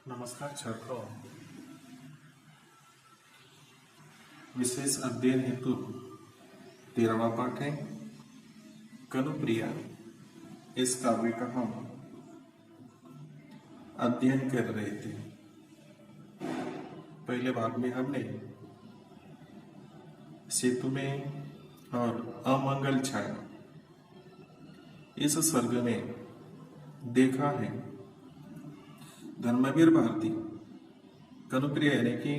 नमस्कार छात्रों। विशेष अध्ययन हेतु 13वां पाठ है कनुप्रिया। इस काव्य का हम अध्ययन कर रहे थे। पहले भाग में हमने सेतु में और अमंगल छाया इस सर्ग में देखा है धर्मवीर भारती कनुप्रिया यानी कि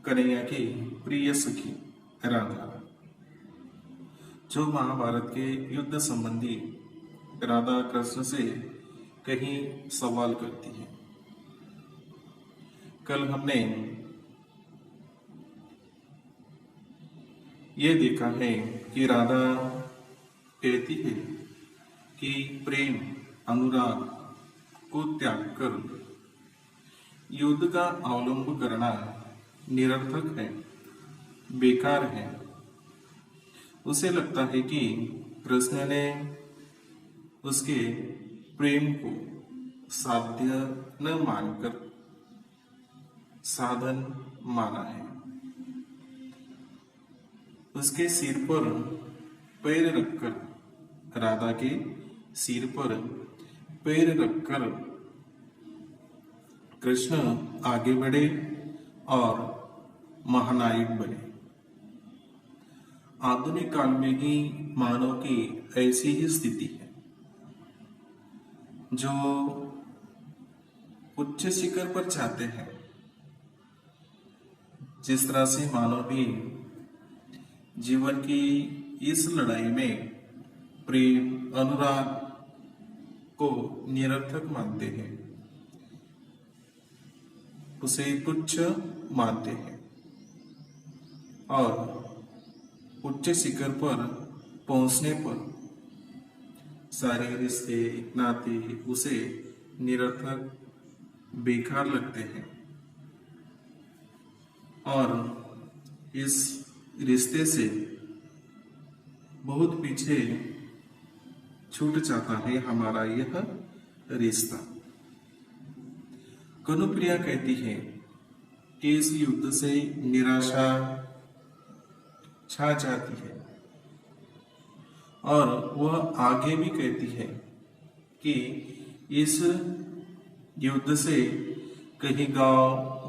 कन्हैया की प्रिय सखी राधा, जो महाभारत के युद्ध संबंधी राधा कृष्ण से कहीं सवाल करती है। कल हमने ये देखा है कि राधा कहती है कि प्रेम अनुराग को त्याग कर युद्ध का अवलंब करना निरर्थक है, बेकार है। उसे लगता है कि कृष्ण ने उसके प्रेम को साध्य न मानकर साधन माना है। उसके सिर पर पैर रखकर, राधा के सिर पर पैर रखकर कृष्ण आगे बढ़े और महानायक बने। आधुनिक काल में ही मानव की ऐसी ही स्थिति है, जो उच्च शिखर पर चाहते हैं। जिस तरह से मानव भी जीवन की इस लड़ाई में प्रेम अनुराग को निरर्थक मानते हैं, उसे तुच्छ मानते हैं और उच्च शिखर पर पहुंचने पर सारे रिश्ते नाते उसे निरर्थक बेकार लगते हैं और इस रिश्ते से बहुत पीछे छूट जाता है हमारा यह रिश्ता। कनुप्रिया कहती है कि इस युद्ध से निराशा छा जाती है और वह आगे भी कहती है कि इस युद्ध से कहीं गांव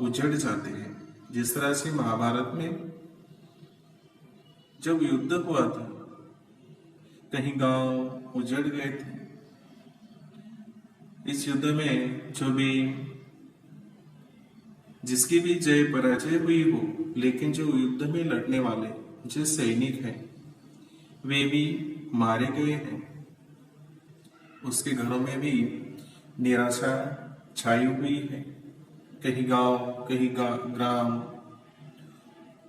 उजड़ जाते हैं। जिस तरह से महाभारत में जब युद्ध हुआ था, कहीं गांव उजड़ गए थे। इस युद्ध में जो भी जिसकी भी जय पराजय हुई हो, लेकिन जो युद्ध में लड़ने वाले जो सैनिक हैं वे भी मारे गए हैं। उसके घरों में भी निराशा छाई हुई है। कहीं गांव कहीं ग्राम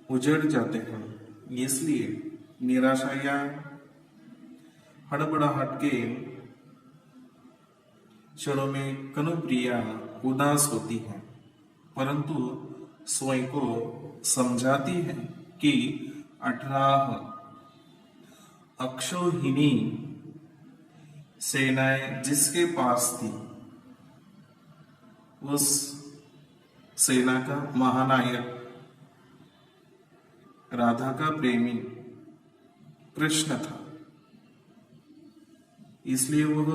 उजड़ जाते हैं। इसलिए निराशा या हड़बड़ाहट के क्षणों में कनुप्रिया उदास होती है, परंतु स्वयं को समझाती है कि 18 अक्षौहिणी सेनाएं जिसके पास थी, उस सेना का महानायक राधा का प्रेमी कृष्ण था। इसलिए वह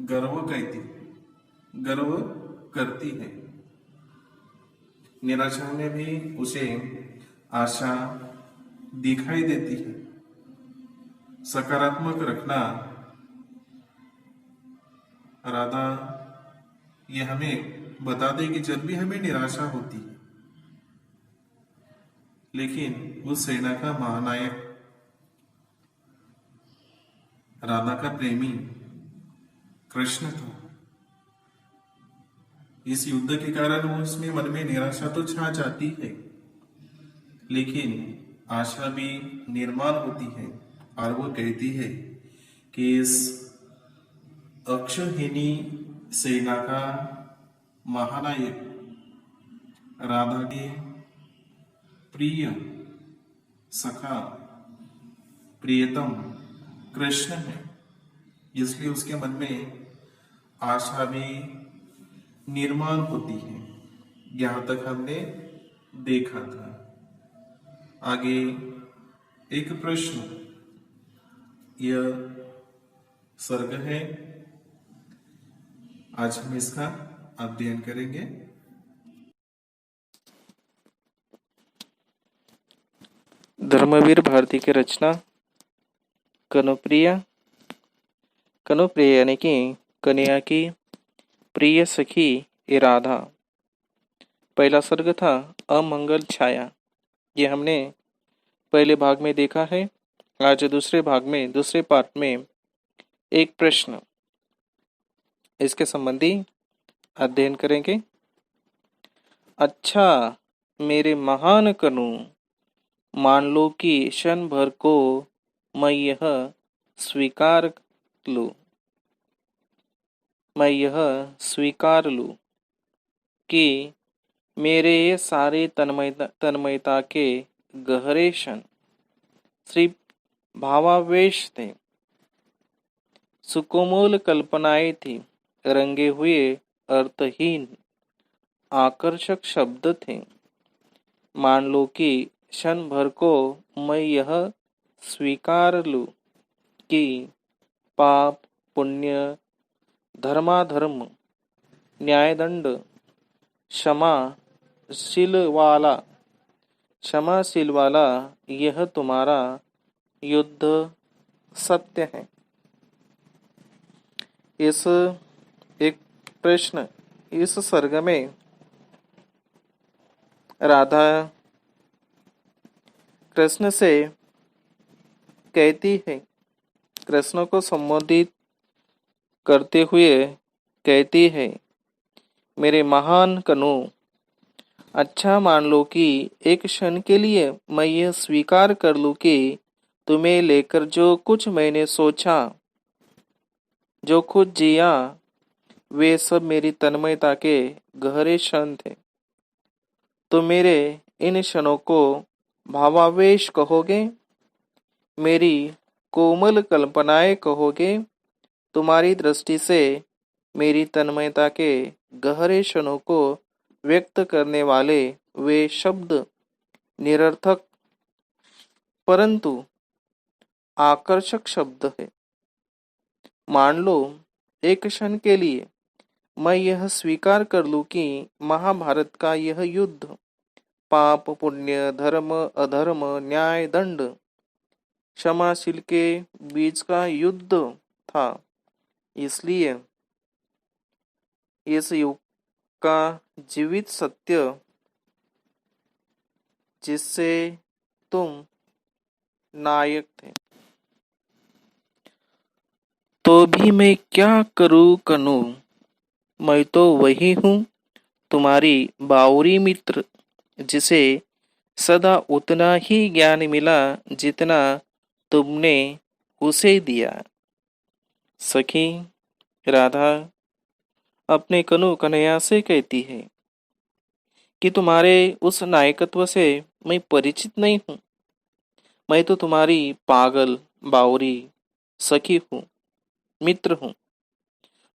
गर्व करती है। निराशा में भी उसे आशा दिखाई देती है। सकारात्मक रखना राधा ये हमें बता दे कि जब भी हमें निराशा होती है, लेकिन उस सेना का महानायक राधा का प्रेमी कृष्ण था। इस युद्ध के कारण उसमें मन में निराशा तो छा जाती है, लेकिन आशा भी निर्माण होती है और वो कहती है कि इस अक्षौहिणी सेना का महानायक राधा के प्रिय सखा प्रियतम कृष्ण है। इसलिए उसके मन में आशा भी निर्माण होती है। यहां तक हमने देखा था। आगे एक प्रश्न, यह सर्ग है। आज हम इसका अध्ययन करेंगे। धर्मवीर भारती की रचना कनुप्रिया। कनुप्रिया यानी कि कन्या की प्रिय सखी ए राधा। पहला सर्ग था अमंगल छाया। ये हमने पहले भाग में देखा है। आज दूसरे भाग में दूसरे पार्ट में एक प्रश्न, इसके संबंधी अध्ययन करेंगे। अच्छा मेरे महान कनु, मान लो कि क्षण भर को मैं यह स्वीकार लूं, मैं यह स्वीकार लूं कि मेरे ये सारे तन्मयता के गहरे क्षण सिर्फ भावावेश थे, सुकोमल कल्पनाएं थी, रंगे हुए अर्थहीन आकर्षक शब्द थे। मान लो कि क्षण भर को मैं यह स्वीकार लूं कि पाप पुण्य धर्माधर्म न्यायदंड क्षमाशील वाला यह तुम्हारा युद्ध सत्य है। इस एक प्रश्न, इस सर्ग में राधा कृष्ण से कहती है, कृष्ण को संबोधित करते हुए कहती है, मेरे महान कनु, अच्छा मान लो कि एक क्षण के लिए मैं यह स्वीकार कर लूं कि तुम्हें लेकर जो कुछ मैंने सोचा, जो कुछ जिया, वे सब मेरी तन्मयता के गहरे क्षण थे। तो मेरे इन क्षणों को भावावेश कहोगे, मेरी कोमल कल्पनाएं कहोगे। तुम्हारी दृष्टि से मेरी तन्मयता के गहरे क्षणों को व्यक्त करने वाले वे शब्द निरर्थक परंतु आकर्षक शब्द है। मान लो एक क्षण के लिए मैं यह स्वीकार कर लूं कि महाभारत का यह युद्ध पाप पुण्य धर्म अधर्म न्याय दंड क्षमाशील के बीच का युद्ध था। इसलिए इस युग का जीवित सत्य जिससे तुम नायक थे, तो भी मैं क्या करूं कनु, मैं तो वही हूं, तुम्हारी बावरी मित्र, जिसे सदा उतना ही ज्ञान मिला जितना तुमने उसे दिया। सखी राधा अपने कनु कन्हैया से कहती है कि तुम्हारे उस नायकत्व से मैं परिचित नहीं हूं। मैं तो तुम्हारी पागल बावरी सखी हूं, मित्र हूं।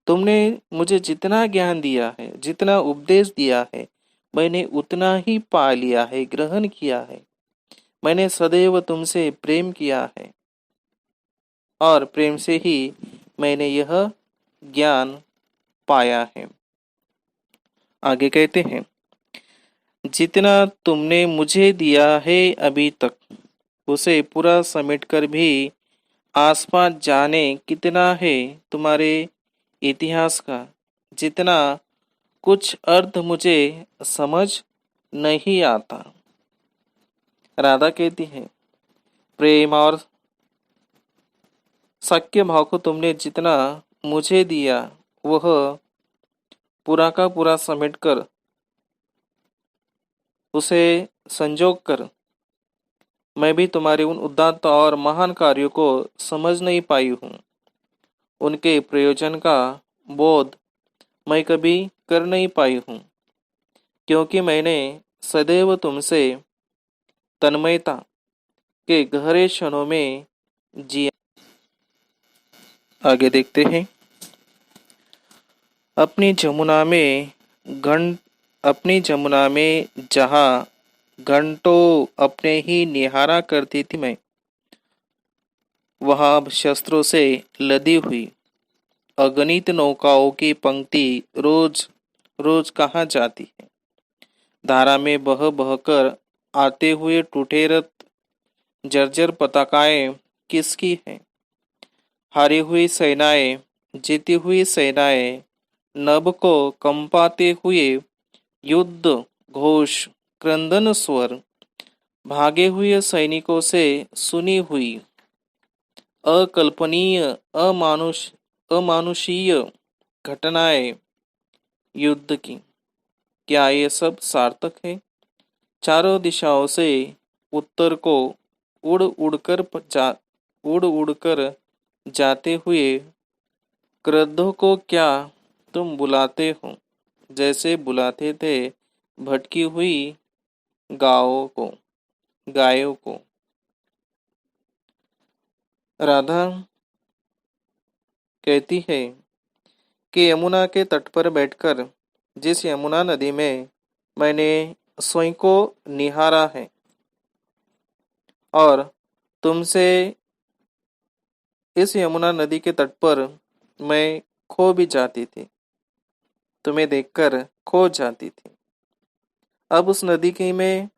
तुमने मुझे जितना ज्ञान दिया है, जितना उपदेश दिया है, मैंने उतना ही पा लिया है, ग्रहण किया है। मैंने सदैव तुमसे प्रेम किया है और प्रेम से ही मैंने यह ज्ञान पाया है। आगे कहते हैं, जितना तुमने मुझे दिया है अभी तक, उसे पूरा समेटकर भी आसपास जाने कितना है तुम्हारे इतिहास का, जितना कुछ अर्थ मुझे समझ नहीं आता। राधा कहती है, प्रेम और सख्य भाव को तुमने जितना मुझे दिया, वह पूरा का पूरा समेट कर, उसे संजोग कर मैं भी तुम्हारे उन उदात्त और महान कार्यों को समझ नहीं पाई हूँ। उनके प्रयोजन का बोध मैं कभी कर नहीं पाई हूँ, क्योंकि मैंने सदैव तुमसे तन्मयता के गहरे क्षणों में जिया। आगे देखते हैं, अपनी जमुना में घंट अपनी जमुना में जहाँ घंटों अपने ही निहारा करती थी मैं, वहां अब शस्त्रों से लदी हुई अगणित नौकाओं की पंक्ति रोज रोज कहाँ जाती है। धारा में बह बहकर आते हुए टूटे रथ, जर्जर पताकाएं किसकी हैं। हारी हुई सेनाएं, जीती हुई सेनाएं, नभ को कंपाते हुए युद्ध घोष, क्रंदन स्वर, भागे हुए सैनिकों से सुनी हुई अकल्पनीय अमानुषीय घटनाएं युद्ध की, क्या ये सब सार्थक है? चारों दिशाओं से उत्तर को उड़ उड़कर जाते हुए क्रुद्धों को क्या तुम बुलाते हो, जैसे बुलाते थे भटकी हुई गायों को। राधा कहती है कि यमुना के तट पर बैठकर जिस यमुना नदी में मैंने स्वयं को निहारा है और तुमसे इस यमुना नदी के तट पर मैं खो भी जाती थी, तुम्हें देखकर खो जाती थी। अब उस नदी की में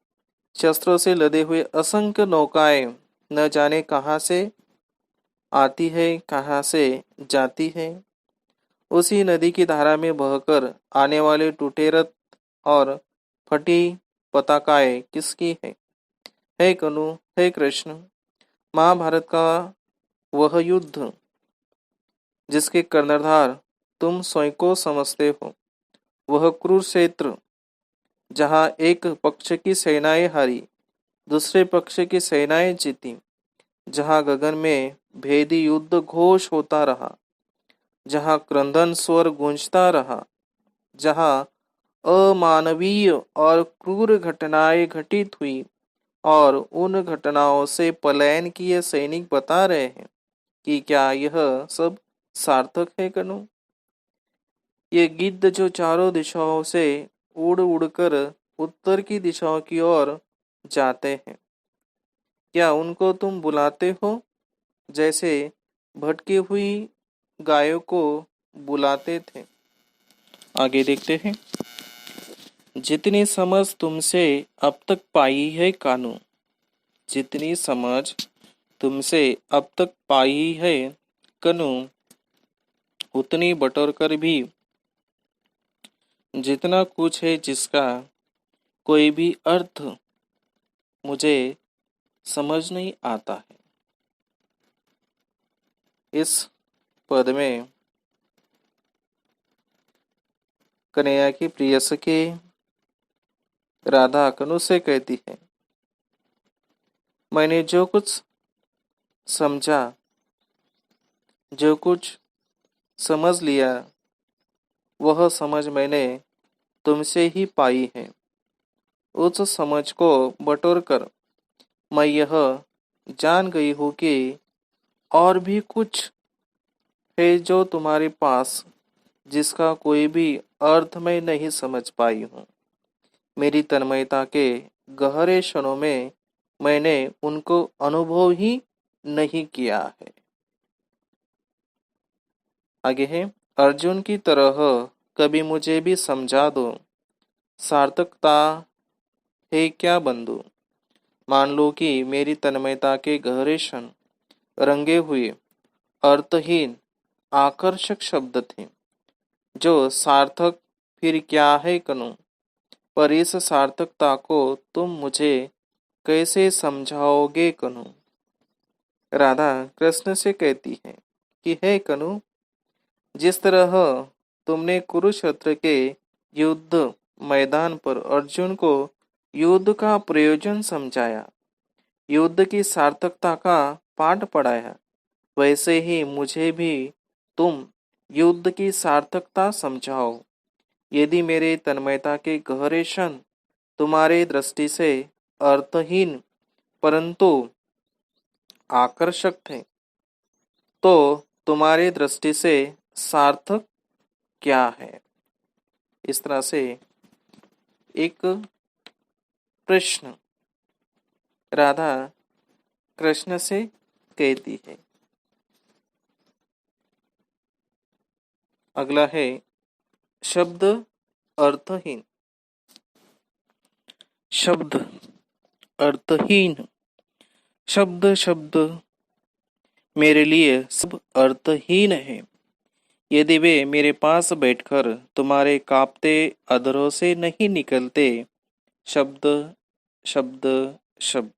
शस्त्रों से लदे हुए असंख्य नौकाएं न जाने कहाँ से आती है, कहाँ से जाती है। उसी नदी की धारा में बहकर आने वाले टूटे रथ और फटी पताकाएं किसकी है? हे कनु, हे कृष्ण, महाभारत का वह युद्ध जिसके कर्णधार तुम स्वयं को समझते हो, वह कुरुक्षेत्र जहाँ एक पक्ष की सेनाएं हारी, दूसरे पक्ष की सेनाएं जीती, जहाँ गगन में भेदी युद्ध घोष होता रहा, जहाँ क्रंदन स्वर गूंजता रहा, जहाँ अमानवीय और क्रूर घटनाएं घटित हुई और उन घटनाओं से पलायन किए सैनिक बता रहे हैं कि क्या यह सब सार्थक है कनु? ये गिद्ध जो चारों दिशाओं से उड़ उड़कर उत्तर की दिशाओं की ओर जाते हैं, क्या उनको तुम बुलाते हो जैसे भटकी हुई गायों को बुलाते थे? आगे देखते हैं। जितनी समझ तुमसे अब तक पाई है कानू, जितनी समझ तुमसे अब तक पाई है कनु, उतनी बटोर कर भी जितना कुछ है जिसका कोई भी अर्थ मुझे समझ नहीं आता है। इस पद में कन्हैया की प्रिय सखी राधा कनु से कहती है, मैंने जो कुछ समझा, जो कुछ समझ लिया, वह समझ मैंने तुमसे ही पाई है। उस समझ को बटोर कर मैं यह जान गई हूँ कि और भी कुछ है जो तुम्हारे पास, जिसका कोई भी अर्थ मैं नहीं समझ पाई हूँ। मेरी तन्मयता के गहरे क्षणों में मैंने उनको अनुभव ही नहीं किया है। आगे है, अर्जुन की तरह कभी मुझे भी समझा दो, सार्थकता है क्या बंधु? मान लो कि मेरी तन्मयता के गहरे क्षण रंगे हुए अर्थहीन आकर्षक शब्द थे, जो सार्थक फिर क्या है कनु? पर इस सार्थकता को तुम मुझे कैसे समझाओगे कनु? राधा कृष्ण से कहती है कि हे कनु, जिस तरह तुमने कुरुक्षेत्र के युद्ध मैदान पर अर्जुन को युद्ध का प्रयोजन समझाया, युद्ध की सार्थकता का पाठ पढ़ाया, वैसे ही मुझे भी तुम युद्ध की सार्थकता समझाओ। यदि मेरे तन्मयता के गहरे क्षण तुम्हारे दृष्टि से अर्थहीन परंतु आकर्षक थे, तो तुम्हारी दृष्टि से सार्थक क्या है? इस तरह से एक प्रश्न राधा कृष्ण से कहती है। अगला है शब्द अर्थहीन। शब्द अर्थहीन। शब्द शब्द मेरे लिए सब अर्थहीन है यदि वे मेरे पास बैठकर तुम्हारे कांपते अधरों से नहीं निकलते। शब्द शब्द शब्द।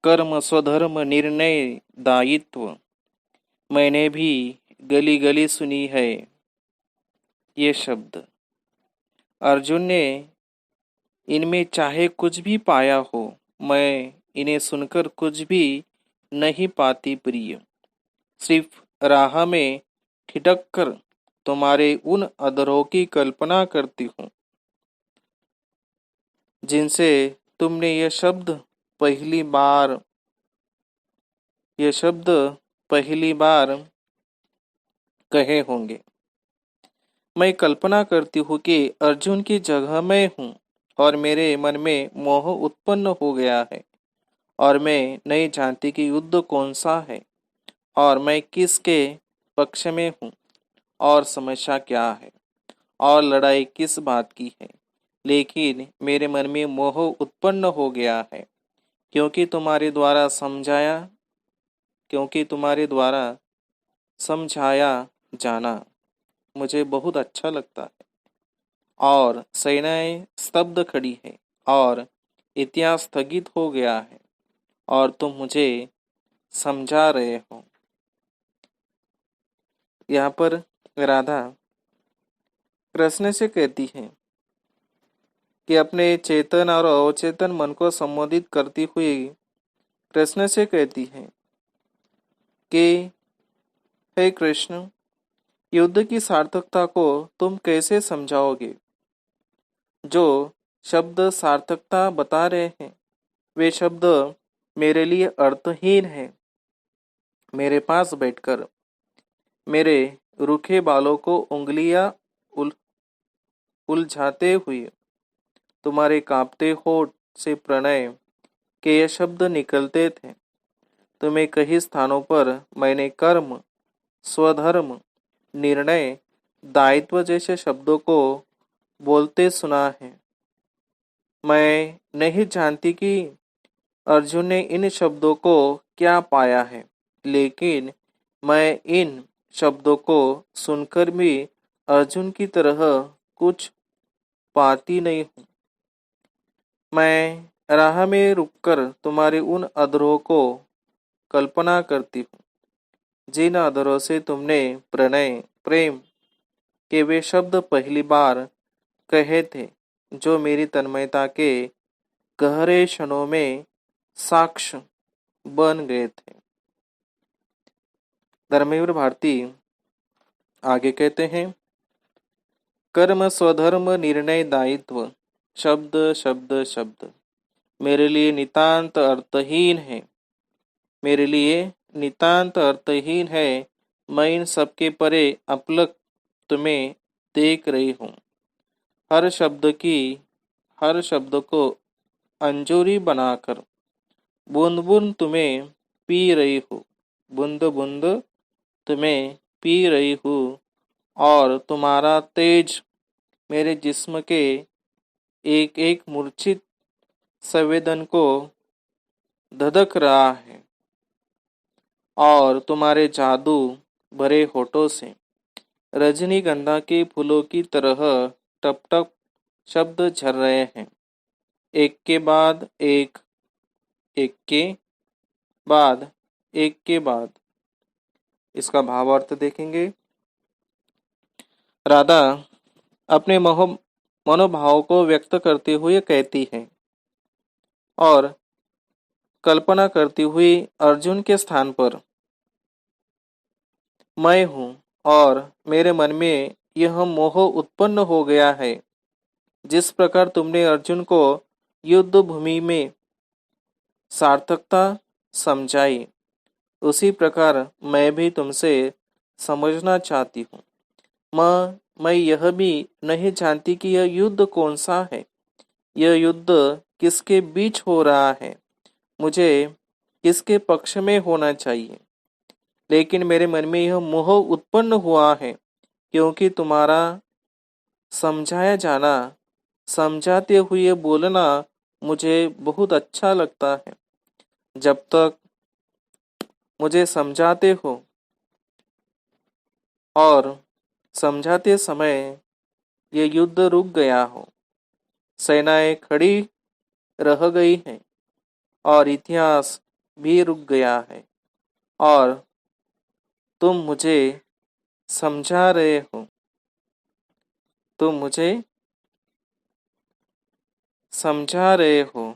कर्म स्वधर्म निर्णय दायित्व मैंने भी गली गली सुनी है ये शब्द। अर्जुन ने इनमें चाहे कुछ भी पाया हो, मैं इन्हें सुनकर कुछ भी नहीं पाती प्रिय। सिर्फ राह में ठिठक कर तुम्हारे उन अधरों की कल्पना करती हूँ जिनसे तुमने यह शब्द पहली बार कहे होंगे। मैं कल्पना करती हूँ कि अर्जुन की जगह मैं हूँ और मेरे मन में मोह उत्पन्न हो गया है और मैं नहीं जानती कि युद्ध कौन सा है और मैं किसके पक्ष में हूँ और समस्या क्या है और लड़ाई किस बात की है। लेकिन मेरे मन में मोह उत्पन्न हो गया है क्योंकि तुम्हारे द्वारा समझाया जाना मुझे बहुत अच्छा लगता है। और सेनाएं स्तब्ध खड़ी है और इतिहास स्थगित हो गया है और तुम मुझे समझा रहे हो। यहाँ पर राधा कृष्ण से कहती है कि अपने चेतन और अवचेतन मन को संबोधित करती हुई कृष्ण से कहती है कि हे कृष्ण, युद्ध की सार्थकता को तुम कैसे समझाओगे। जो शब्द सार्थकता बता रहे हैं वे शब्द मेरे लिए अर्थहीन है। मेरे पास बैठकर मेरे रूखे बालों को उंगलियां उलझाते हुए तुम्हारे कांपते होठ से प्रणय के ये शब्द निकलते थे। तुम्हें कई स्थानों पर मैंने कर्म, स्वधर्म, निर्णय, दायित्व जैसे शब्दों को बोलते सुना है। मैं नहीं जानती कि अर्जुन ने इन शब्दों को क्या पाया है, लेकिन मैं इन शब्दों को सुनकर भी अर्जुन की तरह कुछ पाती नहीं हूँ। मैं राह में रुककर तुम्हारे उन अधरों को कल्पना करती हूँ जिन अधरों से तुमने प्रणय, प्रेम के वे शब्द पहली बार कहे थे, जो मेरी तन्मयता के गहरे क्षणों में साक्ष्य बन गए थे। धर्मवीर भारती आगे कहते हैं, कर्म स्वधर्म निर्णय दायित्व शब्द शब्द शब्द मेरे लिए नितांत अर्थहीन है। मेरे लिए नितांत अर्थहीन है। मैं इन सबके परे अपलक तुम्हें देख रही हूँ। हर शब्द को अंजूरी बनाकर बूंद बूंद तुम्हें पी रही हूँ। बूंद बूंद तुम्हें पी रही हूँ और तुम्हारा तेज मेरे जिस्म के एक एक मूर्छित संवेदन को धधक रहा है और तुम्हारे जादू भरे होठों से रजनीगंधा के फूलों की तरह टप टप शब्द झर रहे हैं, एक के बाद एक, एक के बाद एक के बाद। इसका भावार्थ देखेंगे। राधा अपने मनोभाव को व्यक्त करते हुए कहती है और कल्पना करती हुई अर्जुन के स्थान पर मैं हूँ और मेरे मन में यह मोह उत्पन्न हो गया है। जिस प्रकार तुमने अर्जुन को युद्ध भूमि में सार्थकता समझाई, उसी प्रकार मैं भी तुमसे समझना चाहती हूँ। मैं यह भी नहीं जानती कि यह युद्ध कौन सा है, यह युद्ध किसके बीच हो रहा है, मुझे किसके पक्ष में होना चाहिए। लेकिन मेरे मन में यह मोह उत्पन्न हुआ है, क्योंकि तुम्हारा समझाया जाना, समझाते हुए बोलना मुझे बहुत अच्छा लगता है। जब तक मुझे समझाते हो और समझाते समय ये युद्ध रुक गया हो, सेनाएं खड़ी रह गई हैं और इतिहास भी रुक गया है, और तुम मुझे समझा रहे हो, तुम मुझे समझा रहे हो।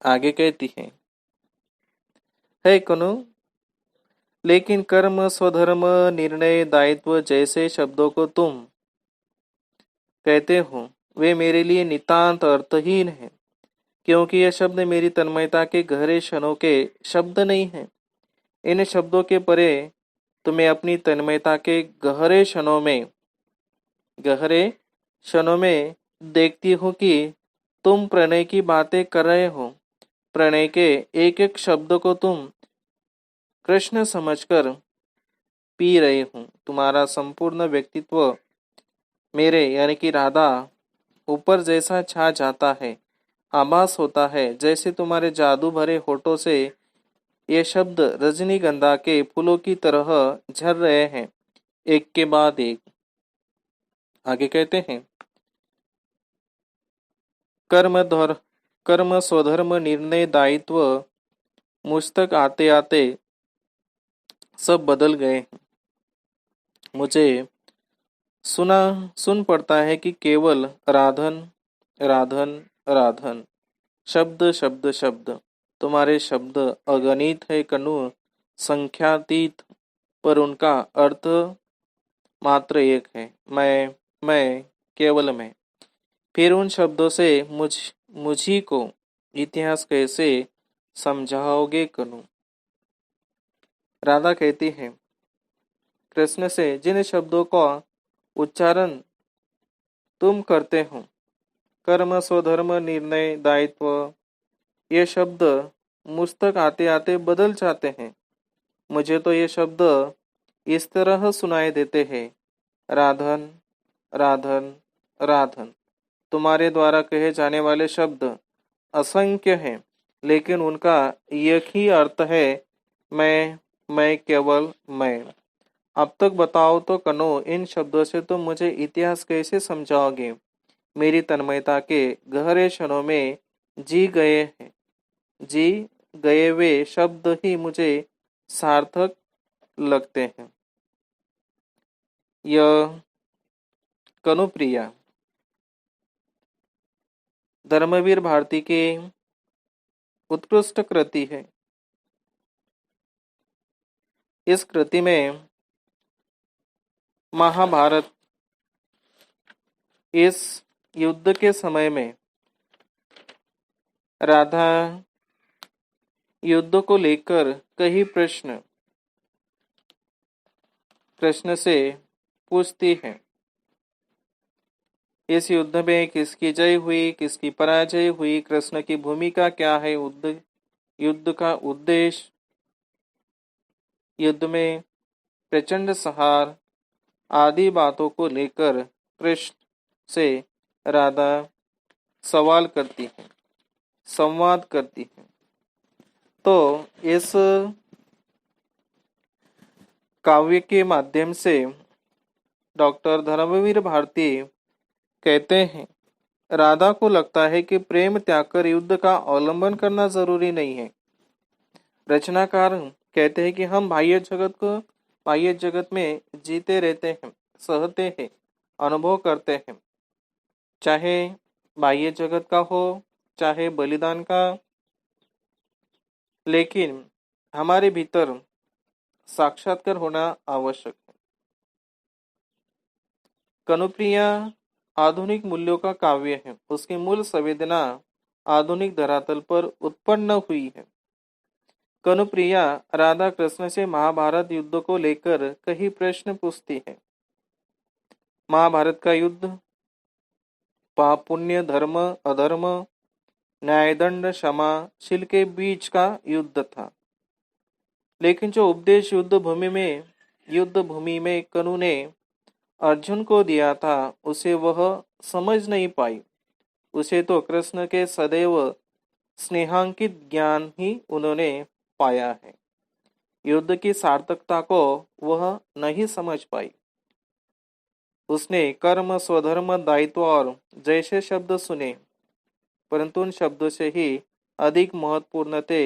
आगे कहती है कनु, लेकिन कर्म, स्वधर्म, निर्णय, दायित्व जैसे शब्दों को तुम कहते हो वे मेरे लिए नितांत अर्थहीन है, क्योंकि यह शब्द मेरी तन्मयता के गहरे क्षणों के शब्द नहीं है। इन शब्दों के परे तुम्हें अपनी तन्मयता के गहरे क्षणों में देखती हूँ कि तुम प्रणय की बातें कर रहे हो। प्रणय के एक एक शब्द को तुम कृष्ण समझकर पी रहे हो। तुम्हारा संपूर्ण व्यक्तित्व मेरे यानी कि राधा ऊपर जैसा छा जाता है, आभास होता है जैसे तुम्हारे जादू भरे होठों से ये शब्द रजनीगंधा के फूलों की तरह झर रहे हैं, एक के बाद एक। आगे कहते हैं, कर्म, स्वधर्म, निर्णय, दायित्व मुझ तक आते आते सब बदल गए हैं। मुझे सुन पड़ता है कि केवल राधन राधन राधन, शब्द शब्द शब्द। तुम्हारे शब्द अगणित है कनु, संख्यातीत, पर उनका अर्थ मात्र एक है, मैं, केवल मैं। फिर उन शब्दों से मुझी को इतिहास कैसे समझाओगे कनु? राधा कहती है कृष्ण से, जिन शब्दों का उच्चारण तुम करते हो, कर्म, स्वधर्म, निर्णय, दायित्व, ये शब्द मुझ तक आते आते बदल जाते हैं। मुझे तो ये शब्द इस तरह सुनाई देते हैं, राधन राधन राधन। तुम्हारे द्वारा कहे जाने वाले शब्द असंख्य हैं, लेकिन उनका एक ही अर्थ है, मैं, केवल मैं। अब तक बताओ तो कनो, इन शब्दों से तुम मुझे इतिहास कैसे समझाओगे? मेरी तन्मयता के गहरे क्षणों में जी जी गए वे शब्द ही मुझे सार्थक लगते हैं। यह कनुप्रिया धर्मवीर भारती की उत्कृष्ट कृति है। इस कृति में महाभारत, इस युद्ध के समय में राधा युद्ध को लेकर कई प्रश्न कृष्ण से पूछती है। इस युद्ध में किसकी जय हुई, किसकी पराजय हुई, कृष्ण की भूमिका क्या है, युद्ध का उद्देश्य, युद्ध में प्रचंड सहार आदि बातों को लेकर कृष्ण से राधा सवाल करती है, संवाद करती है। तो इस काव्य के माध्यम से डॉक्टर धर्मवीर भारती कहते हैं, राधा को लगता है कि प्रेम त्याग कर युद्ध का अवलंबन करना जरूरी नहीं है। रचनाकार कहते हैं कि हम बाह्य जगत में जीते रहते हैं, सहते हैं, अनुभव करते हैं, चाहे बाह्य जगत का हो चाहे बलिदान का, लेकिन हमारे भीतर साक्षात्कार होना आवश्यक है। कनुप्रिया आधुनिक मूल्यों का काव्य है। उसकी मूल संवेदना आधुनिक धरातल पर उत्पन्न हुई है। कनुप्रिया राधा कृष्ण से महाभारत युद्ध को लेकर कई प्रश्न पूछती है। महाभारत का युद्ध पाप पुण्य, धर्म अधर्म, न्यायदंड क्षमाशील के बीच का युद्ध था। लेकिन जो उपदेश युद्ध भूमि में कनु ने अर्जुन को दिया था उसे वह समझ नहीं पाई। उसे तो कृष्ण के सदैव स्नेहांकित ज्ञान ही उन्होंने पाया है। युद्ध की सार्थकता को वह नहीं समझ पाई। उसने कर्म, स्वधर्म, दायित्व और जैसे शब्द सुने, परंतु उन शब्दों से ही अधिक महत्वपूर्ण थे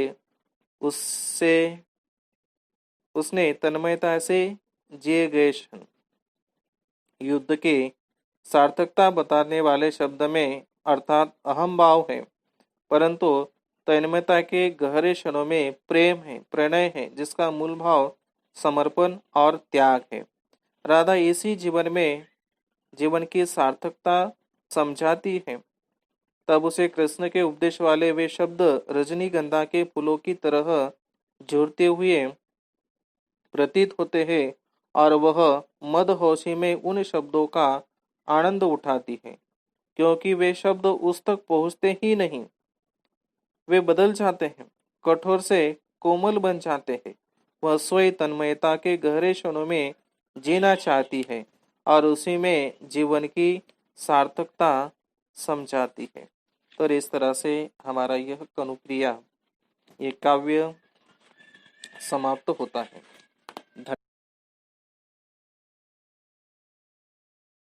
उसने तन्मयता से जिए गए क्षण। युद्ध की सार्थकता बताने वाले शब्द में अर्थात अहम भाव है, परंतु तन्मयता के गहरे क्षणों में प्रेम है, प्रणय है, जिसका मूल भाव समर्पण और त्याग है। राधा इसी जीवन की सार्थकता समझाती है। तब उसे कृष्ण के उपदेश वाले वे शब्द रजनीगंधा के फूलों की तरह झुरते हुए प्रतीत होते हैं और वह मदहोशी में उन शब्दों का आनंद उठाती है, क्योंकि वे शब्द उस तक पहुंचते ही नहीं। वे बदल जाते हैं, कठोर से कोमल बन जाते हैं। वह स्वयं तन्मयता के गहरे क्षणों में जीना चाहती है और उसी में जीवन की सार्थकता समझाती है। तो इस तरह से हमारा यह कनुप्रिया, ये काव्य समाप्त होता है।